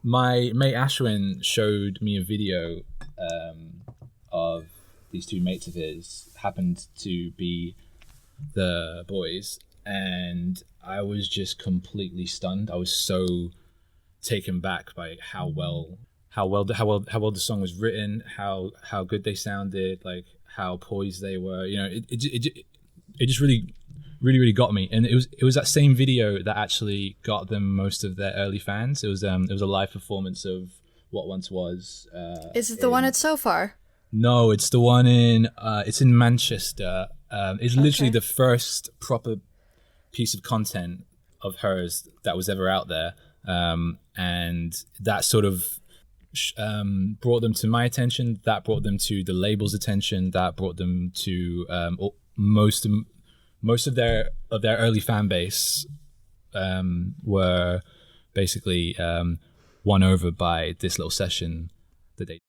my mate Ashwin showed me a video of these two mates of his, happened to be the boys, and I was just completely stunned. I was so taken back by how well the song was written, how good they sounded, like how poised they were. You know, it just really got me. And it was that same video that actually got them most of their early fans. It was a live performance of What Once Was. Is it the one at So Far? No, it's the one in it's in Manchester. It's literally the first proper piece of content of hers that was ever out there, and that sort of brought them to my attention. That brought them to the label's attention. That brought them to most of their early fan base were basically won over by this little session that they.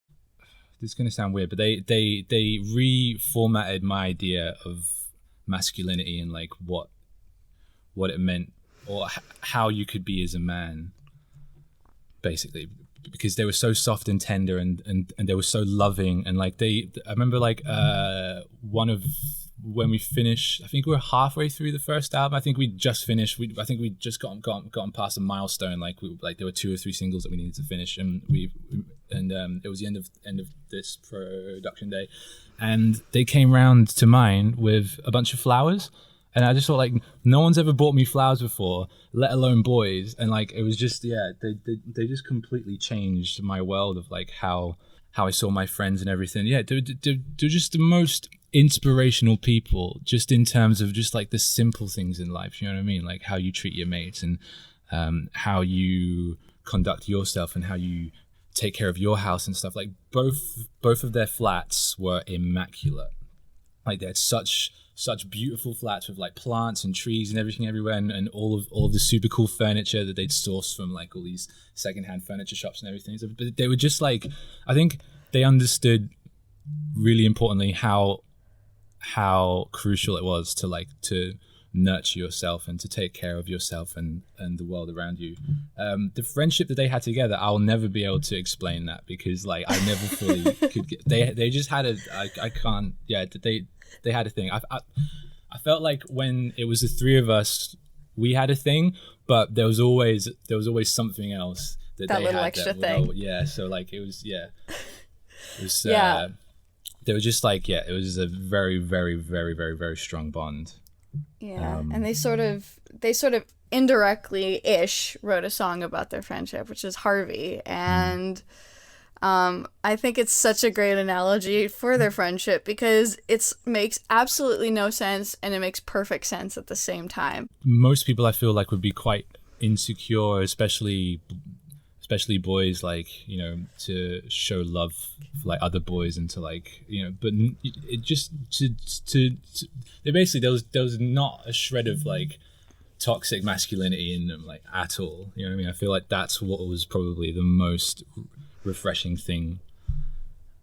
This is going to sound weird, but they reformatted my idea of masculinity and like what it meant, or how you could be as a man, basically, because they were so soft and tender and they were so loving. And like I remember like when we finished, I think we were halfway through the first album. I think we just finished. I think we just gotten past a milestone. Like there were 2 or 3 singles that we needed to finish, and it was the end of this production day, and they came round to mine with a bunch of flowers, and I just thought, like, no one's ever bought me flowers before, let alone boys. And like it was just they just completely changed my world of like how I saw my friends and everything. Yeah, they're just the most inspirational people, just in terms of just like the simple things in life, you know what I mean, like how you treat your mates, and how you conduct yourself, and how you take care of your house and stuff. Like both of their flats were immaculate. Like they had such beautiful flats with like plants and trees and everything everywhere, and all of the super cool furniture that they'd sourced from like all these secondhand furniture shops and everything. So, but they were just like, I think they understood really importantly how crucial it was to nurture yourself and to take care of yourself and the world around you. The friendship that they had together, I'll never be able to explain that, because like I never fully could get, they just had I can't, yeah, they had a thing. I felt like when it was the 3 of us, we had a thing, but there was always something else that they little had extra that thing. Yeah, so like it was Yeah. They were just like, yeah, it was a very, very, very, very, very strong bond. Yeah, and they sort of indirectly-ish wrote a song about their friendship, which is Harvey, and I think it's such a great analogy for their friendship, because it makes absolutely no sense and it makes perfect sense at the same time. Most people, I feel like, would be quite insecure, especially boys, like, you know, to show love for like other boys, and to like, you know, but it just to they basically, there was not a shred of like toxic masculinity in them, like, at all. You know what I mean? I feel like that's what was probably the most refreshing thing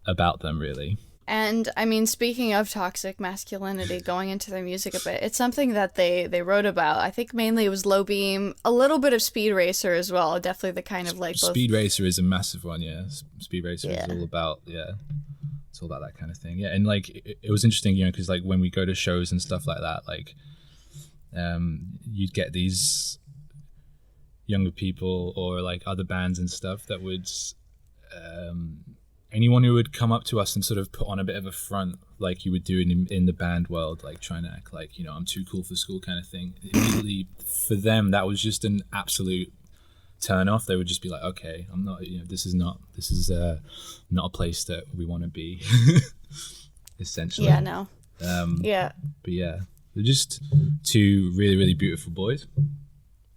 about them, really. And I mean, speaking of toxic masculinity, going into their music a bit, it's something that they wrote about. I think mainly it was Low Beam, a little bit of Speed Racer as well. Definitely the kind of like both... Speed Racer is a massive one, yeah. Speed Racer is all about, it's all about that kind of thing. Yeah, and like it was interesting, you know, because like when we go to shows and stuff like that, like you'd get these younger people or like other bands and stuff that would anyone who would come up to us and sort of put on a bit of a front, like you would do in the band world, like trying to act like, you know, I'm too cool for school kind of thing. Immediately for them, that was just an absolute turn off. They would just be like, okay, I'm not, you know, this is not a place that we want to be. Essentially. Yeah, no. Yeah. But yeah, they're just 2 really, really beautiful boys.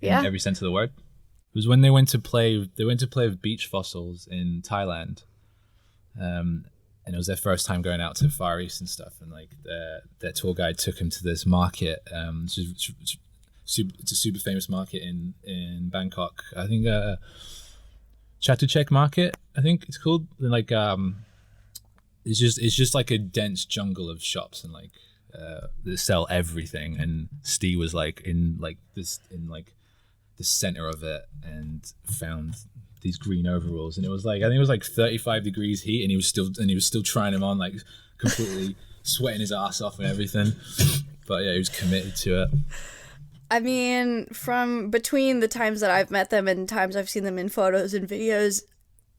In every sense of the word. It was when they went to play with Beach Fossils in Thailand. And it was their first time going out to Far East and stuff, and like their tour guide took them to this market. It's a super famous market in Bangkok. I think Chatuchak Market, I think it's called. And like it's just like a dense jungle of shops, and like that sell everything. And Steve was like in the center of it, and found these green overalls, and it was like, I think it was like 35 degrees heat, and he was still trying them on, like completely sweating his ass off and everything. But yeah, he was committed to it. I mean, from between the times that I've met them and times I've seen them in photos and videos,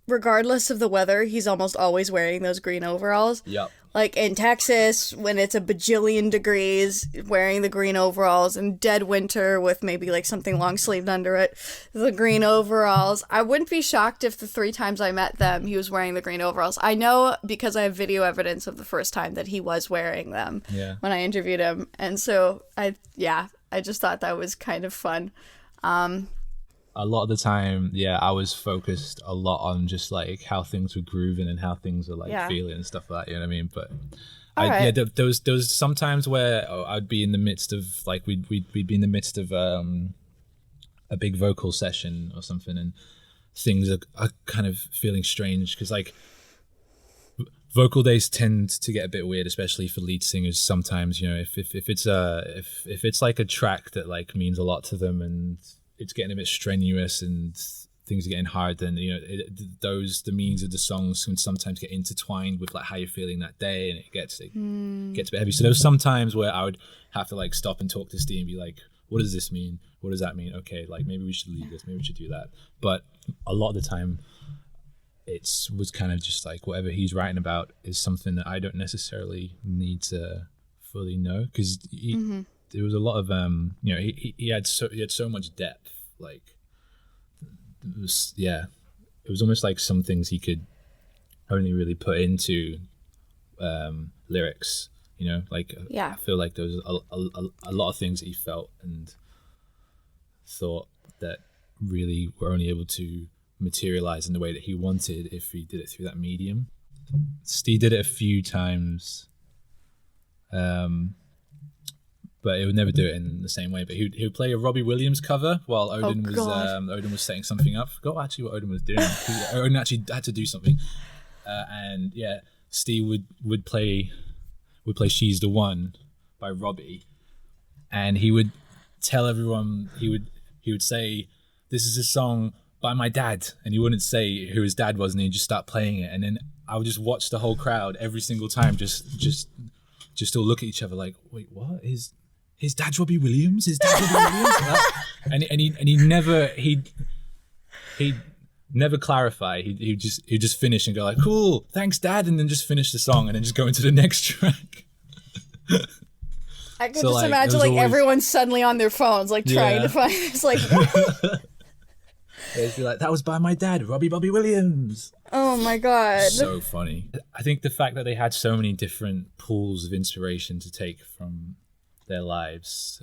regardless of the weather, he's almost always wearing those green overalls. Yep. Like in Texas, when it's a bajillion degrees, wearing the green overalls, and dead winter with maybe like something long sleeved under it, the green overalls. I wouldn't be shocked if the 3 times I met them, he was wearing the green overalls. I know because I have video evidence of the first time that he was wearing them when I interviewed him. And so I just thought that was kind of fun. A lot of the time, I was focused a lot on just like how things were grooving and how things were like feeling and stuff like that. You know what I mean? But there was some times where I'd be in the midst of like we'd be in the midst of a big vocal session or something, and things are kind of feeling strange because like vocal days tend to get a bit weird, especially for lead singers. Sometimes, you know, if it's like a track that like means a lot to them and it's getting a bit strenuous and things are getting hard, then you know the meanings of the songs can sometimes get intertwined with like how you're feeling that day, and it gets a bit heavy. So there was some times where I would have to like stop and talk to Steve and be like, what does this mean? What does that mean? Okay, like maybe we should leave this, maybe we should do that. But a lot of the time was kind of just like whatever he's writing about is something that I don't necessarily need to fully know, because there was a lot of you know, he had so much depth. Like it was almost like some things he could only really put into lyrics, you know, like I feel like there was a lot of things that he felt and thought that really were only able to materialize in the way that he wanted if he did it through that medium. Steve did it a few times, but he would never do it in the same way. But he would play a Robbie Williams cover while Odin was setting something up. I forgot actually what Odin was doing. Odin actually had to do something, and Steve would play "She's the One" by Robbie, and he would tell everyone, he would say, "This is a song by my dad," and he wouldn't say who his dad was, and he'd just start playing it, and then I would just watch the whole crowd every single time just all look at each other like, wait, what? His dad's Robbie Williams? His dad's Robbie Williams? and he'd never clarify. He'd just finish and go like, cool, thanks dad, and then just finish the song and then just go into the next track. I could just imagine like always everyone suddenly on their phones like trying to find this like They'd be like, that was by my dad, Robbie Williams. Oh my god. So funny. I think the fact that they had so many different pools of inspiration to take from their lives,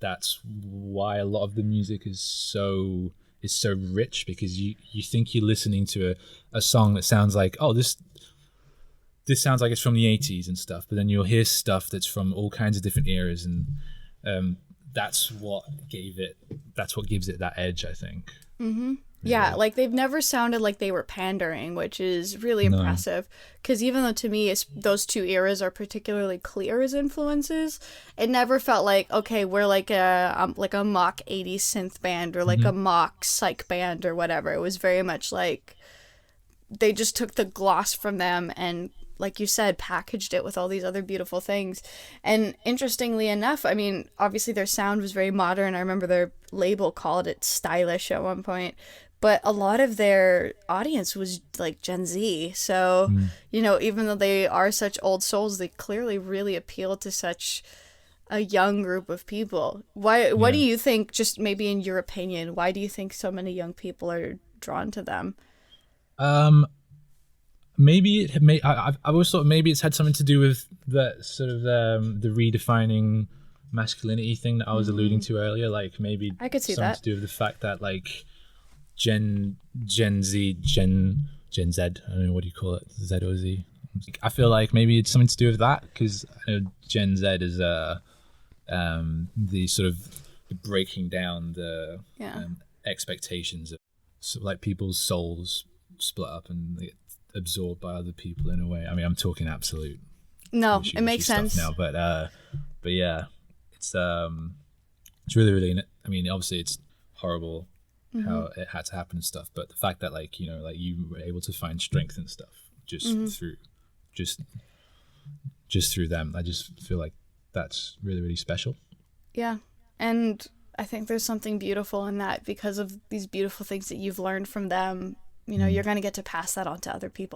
that's why a lot of the music is so rich, because you think you're listening to a song that sounds like, oh, this sounds like it's from the 80s and stuff, but then you'll hear stuff that's from all kinds of different eras, and that's what gives it that edge, I think. Yeah, like they've never sounded like they were pandering, which is really impressive. Because even though to me those two eras are particularly clear as influences, it never felt like, okay, we're like a mock 80s synth band or like a mock psych band or whatever. It was very much like they just took the gloss from them and, like you said, packaged it with all these other beautiful things. And interestingly enough, I mean, obviously their sound was very modern. I remember their label called it stylish at one point. But a lot of their audience was like Gen Z. So, you know, even though they are such old souls, they clearly really appeal to such a young group of people. What do you think, just maybe in your opinion, why do you think so many young people are drawn to them? Maybe I've always thought maybe it's had something to do with that sort of the redefining masculinity thing that I was alluding to earlier. Like maybe I could see something that to do with the fact that like Gen Z, Gen Z, I don't know, what do you call it, Z or Z? I feel like maybe it's something to do with that, because I know Gen Z is the sort of breaking down the expectations of sort of like people's souls split up and they get absorbed by other people in a way. I mean, I'm talking absolute. No, it makes sense now, but yeah, it's really, really. I mean, obviously, it's horrible how it had to happen and stuff. But the fact that like, you know, like you were able to find strength and stuff just through just through them, I just feel like that's really, really special. Yeah. And I think there's something beautiful in that, because of these beautiful things that you've learned from them. You know, you're going to get to pass that on to other people.